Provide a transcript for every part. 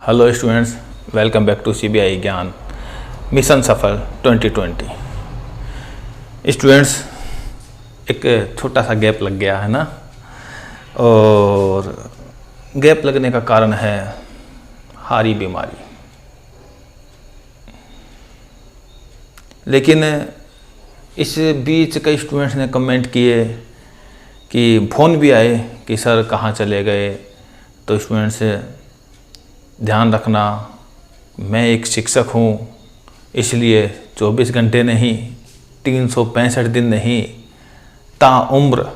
Hello students, welcome back to CBI Gyan mission Safal 2020। Students, एक छोटा सा गैप लग गया है ना, और गैप लगने का कारण है हारी बीमारी। लेकिन इस बीच कई स्टूडेंट्स ने कमेंट किए कि फ़ोन भी आए कि सर कहाँ चले गए। तो स्टूडेंट्स ध्यान रखना, मैं एक शिक्षक हूँ, इसलिए 24 घंटे नहीं, 365 दिन नहीं, ताउम्र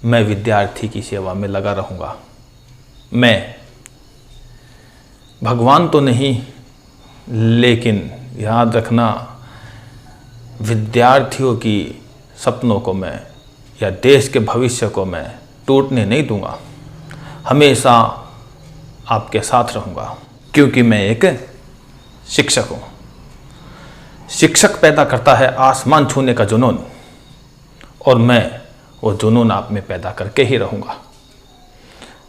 मैं विद्यार्थी की सेवा में लगा रहूँगा। मैं भगवान तो नहीं, लेकिन याद रखना, विद्यार्थियों की सपनों को मैं या देश के भविष्य को मैं टूटने नहीं दूंगा। हमेशा आपके साथ रहूँगा, क्योंकि मैं एक शिक्षक हूँ। शिक्षक पैदा करता है आसमान छूने का जुनून, और मैं वो जुनून आप में पैदा करके ही रहूँगा।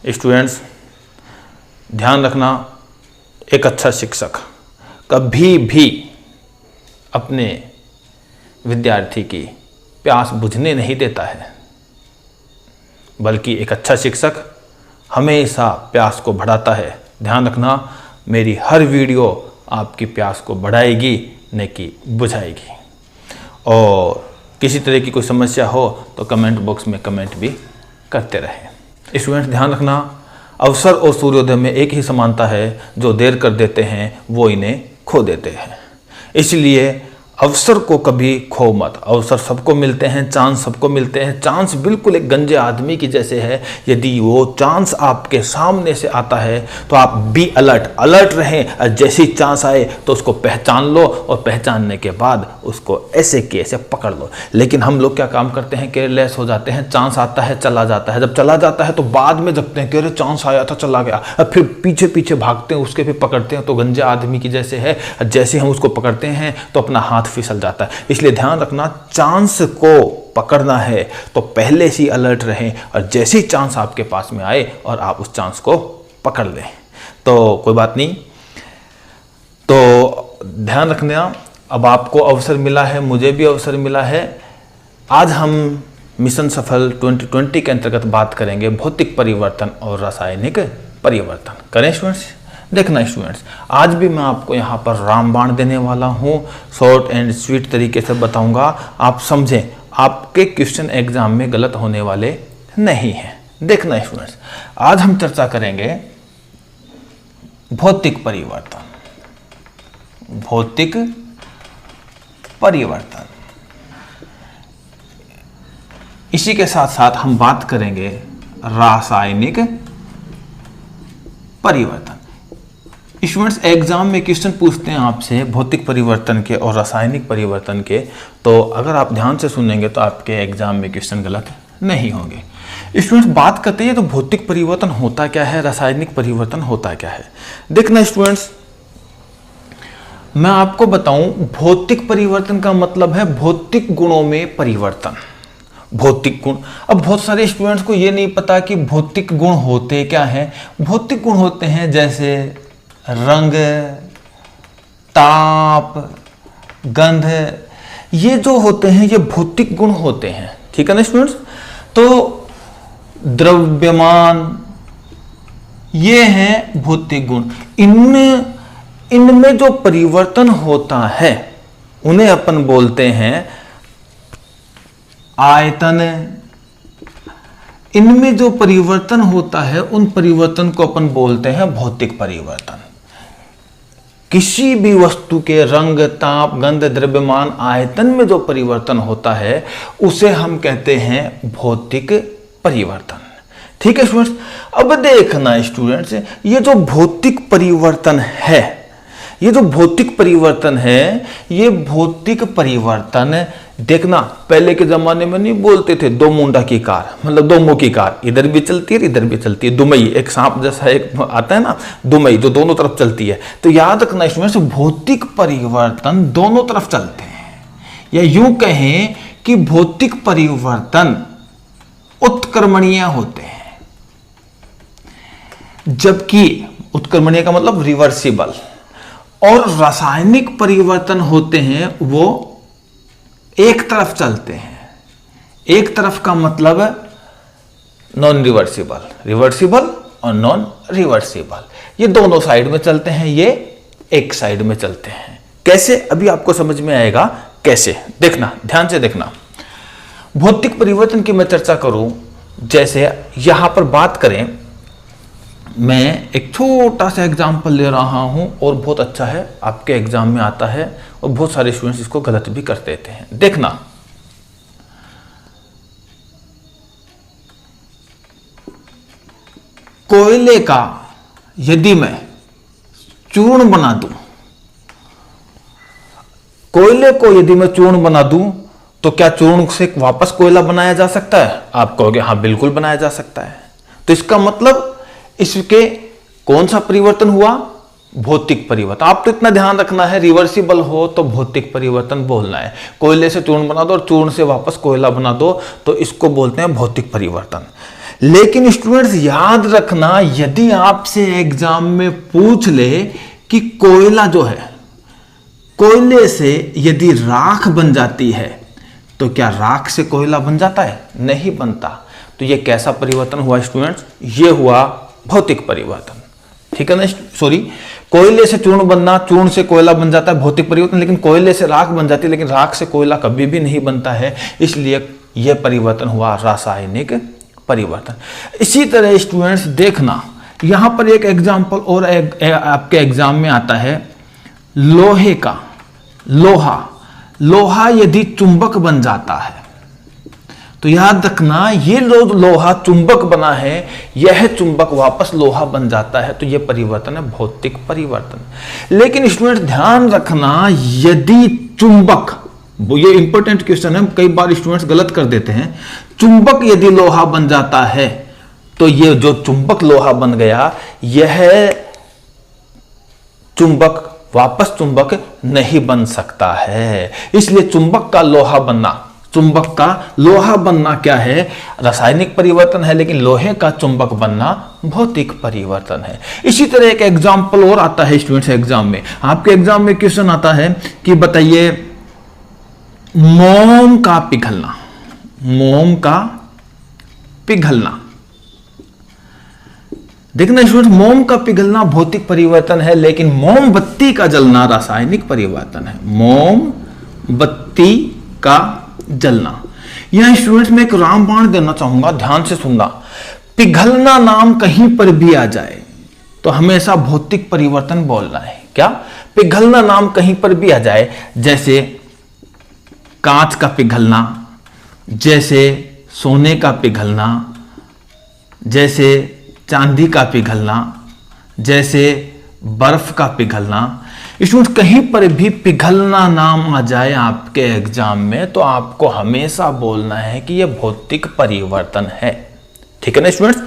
स्टूडेंट्स ध्यान रखना, एक अच्छा शिक्षक कभी भी अपने विद्यार्थी की प्यास बुझने नहीं देता है, बल्कि एक अच्छा शिक्षक हमेशा प्यास को बढ़ाता है। ध्यान रखना, मेरी हर वीडियो आपकी प्यास को बढ़ाएगी, न कि बुझाएगी। और किसी तरह की कोई समस्या हो तो कमेंट बॉक्स में कमेंट भी करते रहें। स्टूडेंट्स ध्यान रखना, अवसर और सूर्योदय में एक ही समानता है, जो देर कर देते हैं वो इन्हें खो देते हैं। इसलिए अवसर को कभी खो मत। अवसर सबको मिलते हैं, चांस सबको मिलते हैं। चांस बिल्कुल एक गंजे आदमी की जैसे है। यदि वो चांस आपके सामने से आता है तो आप बी अलर्ट रहें, और जैसी चांस आए तो उसको पहचान लो, और पहचानने के बाद उसको ऐसे के ऐसे पकड़ लो। लेकिन हम लोग क्या काम करते हैं, केयरलेस हो जाते हैं। चांस आता है, चला जाता है। जब चला जाता है तो बाद में जगते हैं कि अरे चांस आया था, चला गया। अब फिर पीछे पीछे भागते हैं, उसके फिर पकड़ते हैं, तो गंजे आदमी की जैसे है। जैसे हम उसको पकड़ते हैं तो अपना हाथ फिसल जाता है। इसलिए ध्यान रखना, चांस को पकड़ना है तो पहले से अलर्ट रहें, और जैसे ही चांस आपके पास में आए और आप उस चांस को पकड़ लें तो कोई बात नहीं। तो ध्यान रखना, अब आपको अवसर मिला है, मुझे भी अवसर मिला है। आज हम मिशन सफल 2020 के अंतर्गत बात करेंगे भौतिक परिवर्तन और रासायनिक परिवर्तन। करें स्टूडेंट्स? देखना स्टूडेंट्स, आज भी मैं आपको यहाँ पर रामबाण देने वाला हूँ। शॉर्ट एंड स्वीट तरीके से बताऊँगा, आप समझें। आपके क्वेश्चन एग्जाम में गलत होने वाले नहीं हैं। देखना स्टूडेंट्स, आज हम चर्चा करेंगे भौतिक परिवर्तन। भौतिक परिवर्तन, इसी के साथ साथ हम बात करेंगे रासायनिक परिवर्तन। स्टूडेंट्स एग्जाम में क्वेश्चन पूछते हैं आपसे भौतिक परिवर्तन के और रासायनिक परिवर्तन के, तो अगर आप ध्यान से सुनेंगे तो आपके एग्जाम में क्वेश्चन गलत नहीं होंगे। स्टूडेंट्स बात करते हैं तो भौतिक परिवर्तन होता क्या है, रासायनिक परिवर्तन होता क्या है। देखना स्टूडेंट्स, मैं आपको बताऊं, भौतिक परिवर्तन का मतलब है भौतिक गुणों में परिवर्तन। भौतिक गुण, अब बहुत सारे स्टूडेंट्स को ये नहीं पता कि भौतिक गुण होते क्या हैं। भौतिक गुण होते हैं जैसे रंग, ताप, गंध, ये जो होते हैं ये भौतिक गुण होते हैं। ठीक है ना स्टूडेंट्स? तो द्रव्यमान, ये हैं भौतिक गुण। इनमें जो परिवर्तन होता है उन्हें अपन बोलते हैं आयतन। इनमें जो परिवर्तन होता है उन परिवर्तन को अपन बोलते हैं भौतिक परिवर्तन। किसी भी वस्तु के रंग, ताप, गंध, द्रव्यमान, आयतन में जो परिवर्तन होता है उसे हम कहते हैं भौतिक परिवर्तन। ठीक है स्टूडेंट्स? अब देखना स्टूडेंट्स, ये जो भौतिक परिवर्तन है, ये जो भौतिक परिवर्तन है, ये भौतिक परिवर्तन देखना, पहले के जमाने में नहीं बोलते थे दो मुंडा की कार, मतलब दो मुंह की कार, इधर भी चलती है इधर भी चलती है। दुमई, एक सांप जैसा एक आता है ना, दुमई, जो दोनों तरफ चलती है। तो याद रखना इसमें भौतिक परिवर्तन दोनों तरफ चलते हैं, या यूं कहें कि भौतिक परिवर्तन उत्क्रमणीय होते हैं। जबकि उत्क्रमणीय का मतलब रिवर्सिबल। और रासायनिक परिवर्तन होते हैं वो एक तरफ चलते हैं। एक तरफ का मतलब नॉन रिवर्सिबल, रिवर्सिबल और नॉन रिवर्सिबल, ये दोनों साइड में चलते हैं, ये एक साइड में चलते हैं। कैसे, अभी आपको समझ में आएगा कैसे। देखना, ध्यान से देखना। भौतिक परिवर्तन की मैं चर्चा करूं, जैसे यहां पर बात करें, मैं एक छोटा सा एग्जाम्पल ले रहा हूं और बहुत अच्छा है, आपके एग्जाम में आता है और बहुत सारे स्टूडेंट्स इसको गलत भी कर देते हैं। देखना, कोयले का यदि मैं चूर्ण बना दूं, कोयले को यदि मैं चूर्ण बना दूं तो क्या चूर्ण से वापस कोयला बनाया जा सकता है? आप कहोगे हाँ बिल्कुल बनाया जा सकता है। तो इसका मतलब इसके कौन सा परिवर्तन हुआ? भौतिक परिवर्तन। आप तो इतना ध्यान रखना है, रिवर्सिबल हो तो भौतिक परिवर्तन बोलना है। कोयले से चूर्ण बना दो और चूर्ण से वापस कोयला बना दो तो इसको बोलते हैं भौतिक परिवर्तन। लेकिन स्टूडेंट्स याद रखना, यदि आपसे एग्जाम में पूछ ले कि कोयला जो है, कोयले से यदि राख बन जाती है तो क्या राख से कोयला बन जाता है? नहीं बनता। तो ये कैसा परिवर्तन हुआ स्टूडेंट्स? ये हुआ भौतिक परिवर्तन। ठीक है ना, सॉरी, कोयले से चूर्ण बनना, चूर्ण से कोयला बन जाता है, भौतिक परिवर्तन। लेकिन कोयले से राख बन जाती है, लेकिन राख से कोयला कभी भी नहीं बनता है, इसलिए यह परिवर्तन हुआ रासायनिक परिवर्तन। इसी तरह स्टूडेंट्स देखना, यहां पर एक एग्जाम्पल और आपके एग्जाम में आता है, लोहे का, लोहा यदि चुंबक बन जाता है तो याद रखना, ये लोहा चुंबक बना है, यह चुंबक वापस लोहा बन जाता है, तो यह परिवर्तन है भौतिक परिवर्तन। लेकिन स्टूडेंट ध्यान रखना, यदि चुंबक, ये इंपॉर्टेंट क्वेश्चन है, कई बार स्टूडेंट्स गलत कर देते हैं, चुंबक यदि लोहा बन जाता है तो ये जो चुंबक लोहा बन गया, यह चुंबक वापस चुंबक नहीं बन सकता है। इसलिए चुंबक का लोहा बनना क्या है? रासायनिक परिवर्तन है, लेकिन लोहे का चुंबक बनना भौतिक परिवर्तन है। इसी तरह एक एग्जाम्पल और आता है स्टूडेंट्स एग्जाम में, आपके एग्जाम में क्वेश्चन आता है कि बताइए, मोम का पिघलना। देखना स्टूडेंट, मोम का पिघलना भौतिक परिवर्तन है, लेकिन मोमबत्ती का जलना रासायनिक परिवर्तन है। मोमबत्ती का जलना। यहां स्टूडेंट्स में एक रामबाण देना चाहूंगा, ध्यान से सुनना। पिघलना नाम कहीं पर भी आ जाए तो हमेशा भौतिक परिवर्तन बोलना है। क्या? पिघलना नाम कहीं पर भी आ जाए, जैसे कांच का पिघलना, जैसे सोने का पिघलना, जैसे चांदी का पिघलना, जैसे बर्फ का पिघलना। स्टूडेंट्स कहीं पर भी पिघलना नाम आ जाए आपके एग्जाम में तो आपको हमेशा बोलना है कि यह भौतिक परिवर्तन है। ठीक है ना स्टूडेंट्स?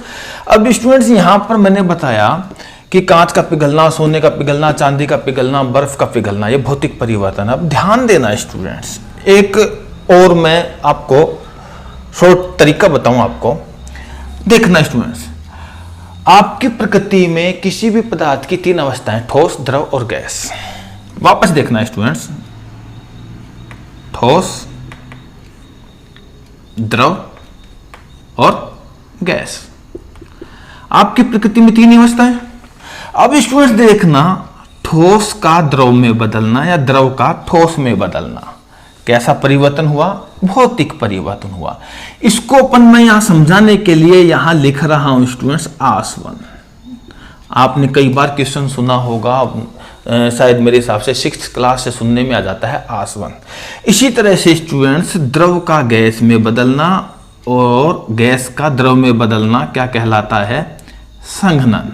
अब स्टूडेंट्स यहां पर मैंने बताया कि कांच का पिघलना, सोने का पिघलना, चांदी का पिघलना, बर्फ का पिघलना, यह भौतिक परिवर्तन है। अब ध्यान देना स्टूडेंट्स, एक और मैं आपको शॉर्ट तरीका बताऊं आपको। देखना स्टूडेंट्स, आपकी प्रकृति में किसी भी पदार्थ की तीन अवस्थाएं, ठोस, द्रव और गैस। वापस देखना स्टूडेंट्स, ठोस, द्रव और गैस। आपकी प्रकृति में तीन अवस्थाएं। अब स्टूडेंट्स देखना, ठोस का द्रव में बदलना या द्रव का ठोस में बदलना, कैसा परिवर्तन हुआ? भौतिक परिवर्तन हुआ। इसको अपन मैं यहां समझाने के लिए यहां लिख रहा हूं स्टूडेंट्स आसवन। आपने कई बार क्वेश्चन सुना होगा, शायद मेरे हिसाब से 6th क्लास से सुनने में आ जाता है आसवन। इसी तरह से स्टूडेंट्स, द्रव का गैस में बदलना और गैस का द्रव में बदलना क्या कहलाता है? संघनन।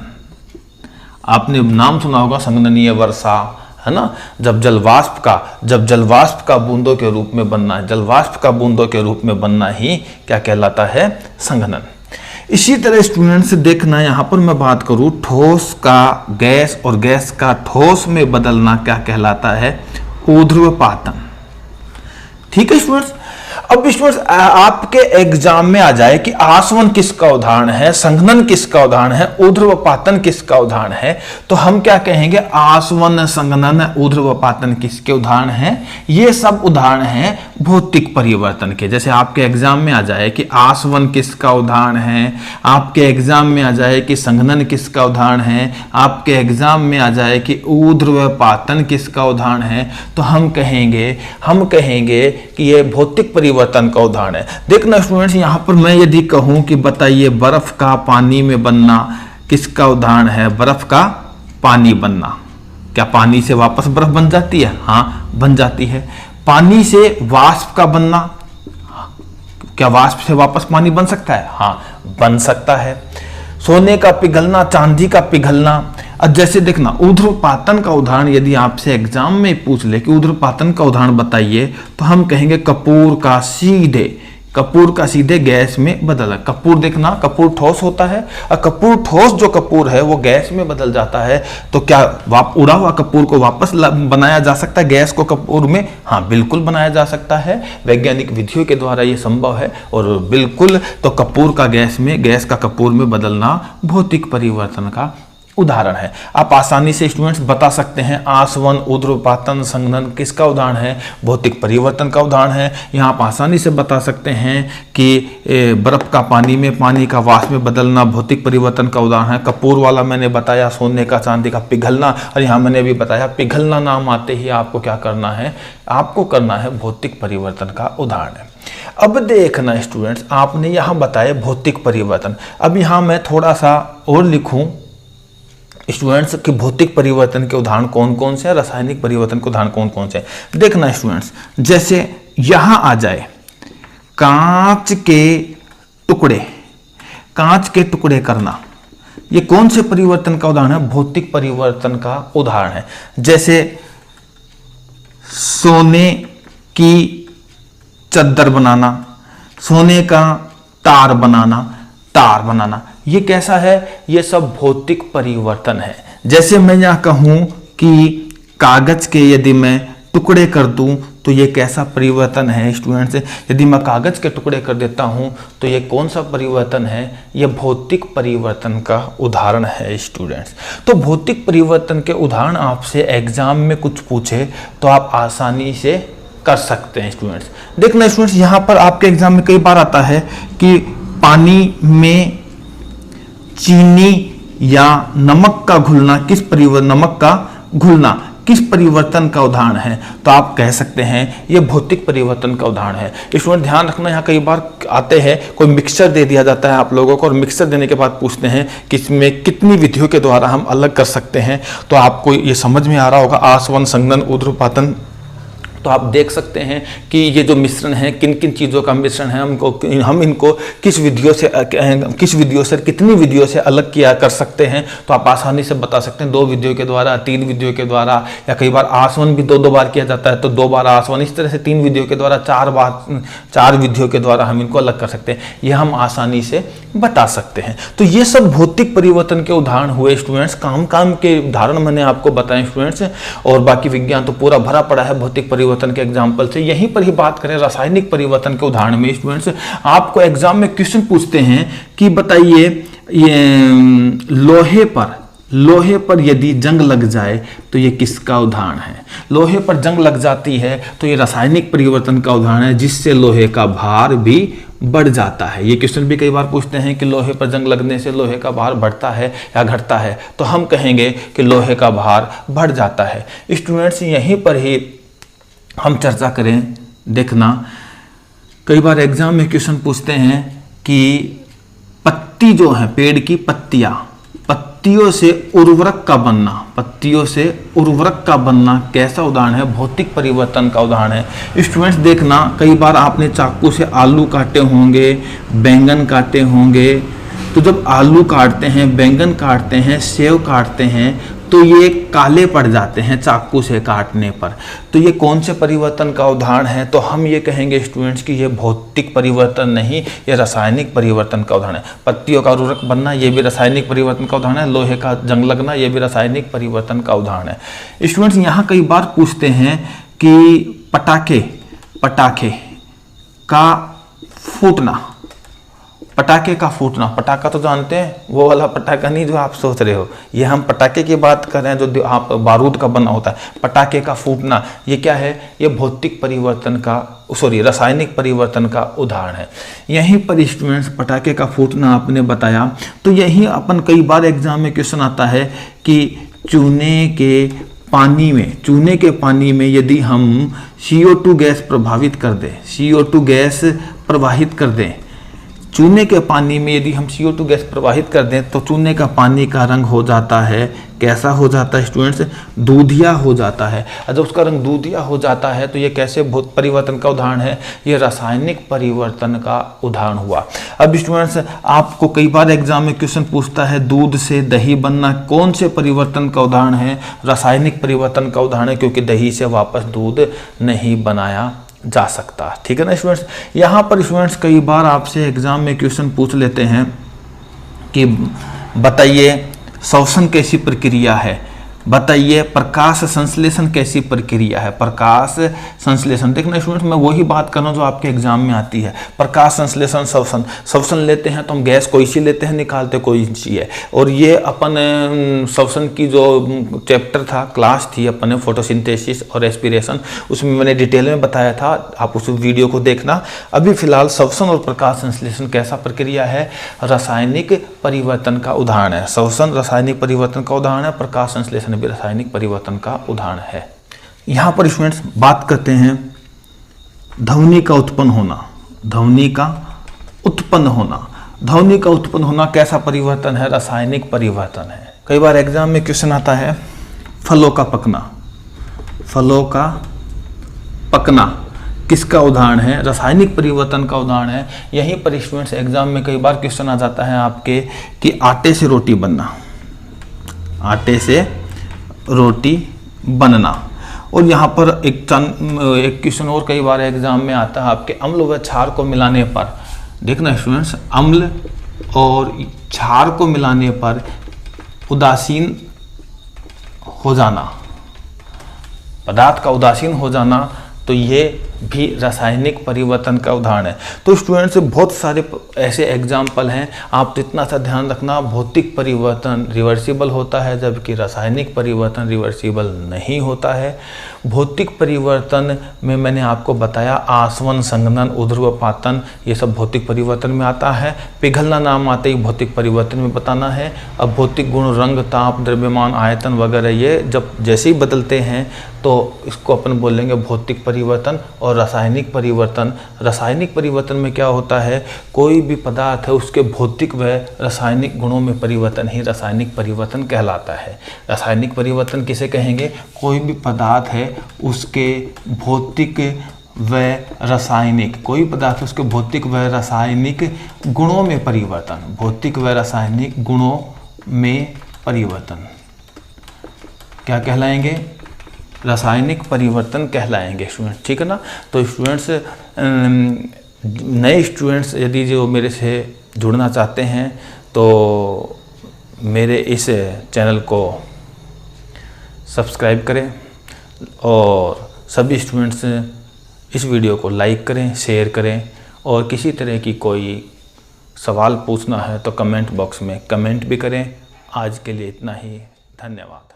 आपने नाम सुना होगा संघननीय वर्षा, है ना? जब जलवाष्प का बूंदों के रूप में बनना है, जलवाष्प का बूंदों के रूप में बनना ही क्या कहलाता है? संघनन। इसी तरह स्टूडेंट्स देखना, यहां पर मैं बात करूं, ठोस का गैस और गैस का ठोस में बदलना क्या कहलाता है? ऊर्ध्वपातन। ठीक है स्टूडेंट्स? अब स्टूडेंट्स आपके एग्जाम में आ जाए कि आसवन किसका उदाहरण है, संघनन किसका उदाहरण है, ऊर्ध्वपातन किसका उदाहरण है, तो हम क्या कहेंगे, आसवन संघनन ऊर्ध्वपातन किसके उदाहरण हैं? ये सब उदाहरण हैं भौतिक परिवर्तन के। जैसे आपके एग्जाम में आ जाए कि आसवन किसका उदाहरण है, आपके एग्जाम में आ जाए कि संघनन किसका उदाहरण है, आपके एग्जाम में आ जाए कि ऊर्ध्वपातन किसका उदाहरण है, तो हम कहेंगे कि ये भौतिक परिवर्तन का उदाहरण है। देखना स्टूडेंट्स, यहां पर मैं यदि कहूं कि बताइए बर्फ का पानी में बनना किसका उदाहरण है? बर्फ का पानी बनना। क्या पानी से वापस बर्फ बन जाती है? हाँ, बन जाती है। पानी से वाष्प का बनना, क्या वाष्प से वापस पानी बन सकता है? हाँ, बन सकता है। सोने का पिघलना, चांदी का पिघलना। अब जैसे देखना, ऊर्ध्वपातन का उदाहरण यदि आपसे एग्जाम में पूछ ले कि ऊर्ध्वपातन का उदाहरण बताइए, तो हम कहेंगे कपूर का सीधे गैस में बदलना। कपूर देखना, कपूर ठोस होता है और कपूर ठोस जो कपूर है वो गैस में बदल जाता है। तो क्या उड़ा हुआ कपूर को वापस बनाया जा सकता है गैस को कपूर में? हाँ, बिल्कुल बनाया जा सकता है। वैज्ञानिक विधियों के द्वारा ये संभव है और बिल्कुल, तो कपूर का गैस का कपूर में बदलना भौतिक परिवर्तन का उदाहरण है। आप आसानी से स्टूडेंट्स बता सकते हैं आसवन, ऊर्ध्वपातन, संघनन किसका उदाहरण है? भौतिक परिवर्तन का उदाहरण है। यहाँ आप आसानी से बता सकते हैं कि बर्फ का पानी में, पानी का वाष्प में बदलना भौतिक परिवर्तन का उदाहरण है। कपूर वाला मैंने बताया, सोने का चांदी का पिघलना, और यहाँ मैंने भी बताया पिघलना नाम आते ही आपको क्या करना है? आपको करना है भौतिक परिवर्तन का उदाहरण है। अब देखना स्टूडेंट्स, आपने यहाँ बताया भौतिक परिवर्तन। अब यहाँ मैं थोड़ा सा और लिखूं स्टूडेंट्स कि भौतिक परिवर्तन के उदाहरण कौन कौन से हैं, रासायनिक परिवर्तन के उदाहरण कौन कौन से हैं। देखना स्टूडेंट्स, जैसे यहां आ जाए कांच के टुकड़े करना, ये कौन से परिवर्तन का उदाहरण है? भौतिक परिवर्तन का उदाहरण है। जैसे सोने की चद्दर बनाना, सोने का तार बनाना, ये कैसा है? ये सब भौतिक परिवर्तन है। जैसे मैं यहां कहूं कि कागज के यदि मैं टुकड़े कर दूं तो ये कैसा परिवर्तन है स्टूडेंट्स? यदि मैं कागज के टुकड़े कर देता हूं तो ये कौन सा परिवर्तन है? ये भौतिक परिवर्तन का उदाहरण है स्टूडेंट्स। तो भौतिक परिवर्तन के उदाहरण आपसे एग्जाम में कुछ पूछे तो आप आसानी से कर सकते हैं स्टूडेंट्स। देखना स्टूडेंट्स, यहाँ पर आपके एग्जाम में कई बार आता है कि पानी में चीनी या नमक का घुलना किस परिवर्तन का उदाहरण है? तो आप कह सकते हैं ये भौतिक परिवर्तन का उदाहरण है। स्टूडेंट ध्यान रखना, यहाँ कई बार आते हैं कोई मिक्सचर दे दिया जाता है आप लोगों को, और मिक्सचर देने के बाद पूछते हैं कि इसमें कितनी विधियों के द्वारा हम अलग कर सकते हैं। तो आपको ये समझ में आ रहा होगा, आसवन, संघनन, ऊर्ध्वपातन। तो आप देख सकते हैं कि ये जो मिश्रण है, किन किन चीज़ों का मिश्रण है, हम इनको किस विधियों से कितनी विधियों से अलग किया कर सकते हैं। तो आप आसानी से बता सकते हैं 2 विधियों के द्वारा, 3 विधियों के द्वारा, या कई बार आसवन भी 2 बार किया जाता है तो 2 बार आसवन, इस तरह से 3 विधियों के द्वारा, 4 विधियों के द्वारा हम इनको अलग कर सकते हैं। ये हम आसानी से बता सकते हैं। तो ये सब भौतिक परिवर्तन के उदाहरण हुए स्टूडेंट्स। काम के उदाहरण मैंने आपको बताए स्टूडेंट्स, और बाकी विज्ञान तो पूरा भरा पड़ा है भौतिक परिवर्तन के एग्जाम्पल से। यहीं पर ही बात करें रासायनिक परिवर्तन के उदाहरण में स्टूडेंट्स, आपको एग्जाम में क्वेश्चन पूछते हैं कि बताइए ये लोहे पर यदि जंग लग जाए तो ये किसका उदाहरण है? लोहे पर जंग लग जाती है तो ये रासायनिक परिवर्तन का उदाहरण है, जिससे लोहे का भार भी बढ़ जाता है। ये क्वेश्चन भी कई बार पूछते हैं कि लोहे पर जंग लगने से लोहे का भार बढ़ता है या घटता है? तो हम कहेंगे कि लोहे का भार बढ़ जाता है। स्टूडेंट्स यहीं पर ही हम चर्चा करें। देखना, कई बार एग्जाम में क्वेश्चन पूछते हैं कि पत्ती जो है, पेड़ की पत्तियों से उर्वरक का बनना कैसा उदाहरण है? भौतिक परिवर्तन का उदाहरण है। स्टूडेंट्स देखना, कई बार आपने चाकू से आलू काटे होंगे, बैंगन काटे होंगे। तो जब आलू काटते हैं, बैंगन काटते हैं, सेव काटते हैं तो ये काले पड़ जाते हैं चाकू से काटने पर। तो ये कौन से परिवर्तन का उदाहरण है? तो हम ये कहेंगे स्टूडेंट्स कि ये भौतिक परिवर्तन नहीं, ये रासायनिक परिवर्तन का उदाहरण है। पत्तियों का उर्वरक बनना ये भी रासायनिक परिवर्तन का उदाहरण है। लोहे का जंग लगना ये भी रासायनिक परिवर्तन का उदाहरण है। स्टूडेंट्स यहाँ कई बार पूछते हैं कि पटाखे का फूटना, पटाखे का फूटना। पटाखा तो जानते हैं, वो वाला पटाखा नहीं जो आप सोच रहे हो, ये हम पटाखे की बात कर रहे हैं जो आप बारूद का बना होता है। पटाखे का फूटना ये क्या है? ये भौतिक परिवर्तन का रासायनिक परिवर्तन का उदाहरण है। यहीं पर स्टूडेंट्स पटाखे का फूटना आपने बताया, तो यही अपन कई बार एग्जाम में क्वेश्चन आता है कि चूने के पानी में यदि हम CO2 गैस प्रभावित कर दें, CO2 गैस प्रवाहित कर दें, चूने के पानी में यदि हम CO2 गैस प्रवाहित कर दें तो चूने का पानी का रंग हो जाता है, कैसा हो जाता है स्टूडेंट्स? दूधिया हो जाता है। जब उसका रंग दूधिया हो जाता है तो ये कैसे भौतिक परिवर्तन का उदाहरण है? ये रासायनिक परिवर्तन का उदाहरण हुआ। अब स्टूडेंट्स आपको कई बार एग्जाम में क्वेश्चन पूछता है दूध से दही बनना कौन से परिवर्तन का उदाहरण है? रासायनिक परिवर्तन का उदाहरण है, क्योंकि दही से वापस दूध नहीं बनाया जा सकता। ठीक है ना स्टूडेंट्स? यहाँ पर स्टूडेंट्स कई बार आपसे एग्जाम में क्वेश्चन पूछ लेते हैं कि बताइए श्वसन कैसी प्रक्रिया है, बताइए प्रकाश संश्लेषण कैसी प्रक्रिया है। प्रकाश संश्लेषण, देखना स्टूडेंट मैं वही बात कर रहा हूँ जो आपके एग्जाम में आती है। प्रकाश संश्लेषण, श्वसन लेते हैं तो हम गैस कोई सी लेते हैं, निकालते कोई सी है। और ये अपन श्वसन की जो चैप्टर था, क्लास थी अपन फोटोसिंथेसिस और रेस्पिरेशन, उसमें मैंने डिटेल में बताया था, आप उस वीडियो को देखना। अभी फिलहाल श्वसन और प्रकाश संश्लेषण कैसा प्रक्रिया है? रासायनिक परिवर्तन का उदाहरण है। श्वसन रासायनिक परिवर्तन का उदाहरण है, प्रकाश संश्लेषण भी रासायनिक परिवर्तन का उदाहरण है। यहां पर स्टूडेंट्स बात करते हैं ध्वनि का उत्पन्न होना। ध्वनि का उत्पन्न होना कैसा परिवर्तन है? रासायनिक परिवर्तन है। कई बार एग्जाम में क्वेश्चन आता है फलों का पकना किसका उदाहरण है? रासायनिक परिवर्तन का उदाहरण है। यहीं पर स्टूडेंट्स एग्जाम में कई बार क्वेश्चन आ जाता है आपके कि आटे से रोटी बनना, आटे से रोटी बनना। और यहाँ पर एक क्वेश्चन और कई बार एग्जाम में आता है आपके अम्ल व क्षार को मिलाने पर। देखना स्टूडेंट्स, अम्ल और क्षार को मिलाने पर उदासीन हो जाना, पदार्थ का उदासीन हो जाना, तो ये भी रासायनिक परिवर्तन का उदाहरण है। तो स्टूडेंट्स बहुत सारे ऐसे एग्जाम्पल हैं, आप इतना सा ध्यान रखना, भौतिक परिवर्तन रिवर्सिबल होता है जबकि रासायनिक परिवर्तन रिवर्सिबल नहीं होता है। भौतिक परिवर्तन में मैंने आपको बताया आसवन, संघनन, ऊर्ध्वपातन, ये सब भौतिक परिवर्तन में आता है। पिघलना नाम आते ही भौतिक परिवर्तन में बताना है। अब भौतिक गुण, रंग, ताप, द्रव्यमान, आयतन वगैरह ये जब जैसे ही बदलते हैं तो इसको अपन बोलेंगे भौतिक परिवर्तन। और रासायनिक परिवर्तन में क्या होता है? कोई भी पदार्थ है उसके भौतिक व रासायनिक गुणों में परिवर्तन ही रासायनिक परिवर्तन कहलाता है। रासायनिक परिवर्तन किसे कहेंगे? कोई भी पदार्थ है उसके भौतिक व रासायनिक, कोई पदार्थ उसके भौतिक व रासायनिक गुणों में परिवर्तन, भौतिक व रासायनिक गुणों में परिवर्तन क्या कहलाएंगे? रासायनिक परिवर्तन कहलाएंगे स्टूडेंट्स। ठीक है ना? तो स्टूडेंट्स, नए स्टूडेंट्स यदि जो मेरे से जुड़ना चाहते हैं तो मेरे इस चैनल को सब्सक्राइब करें और सभी स्टूडेंट्स इस वीडियो को लाइक करें, शेयर करें। और किसी तरह की कोई सवाल पूछना है तो कमेंट बॉक्स में कमेंट भी करें। आज के लिए इतना ही, धन्यवाद।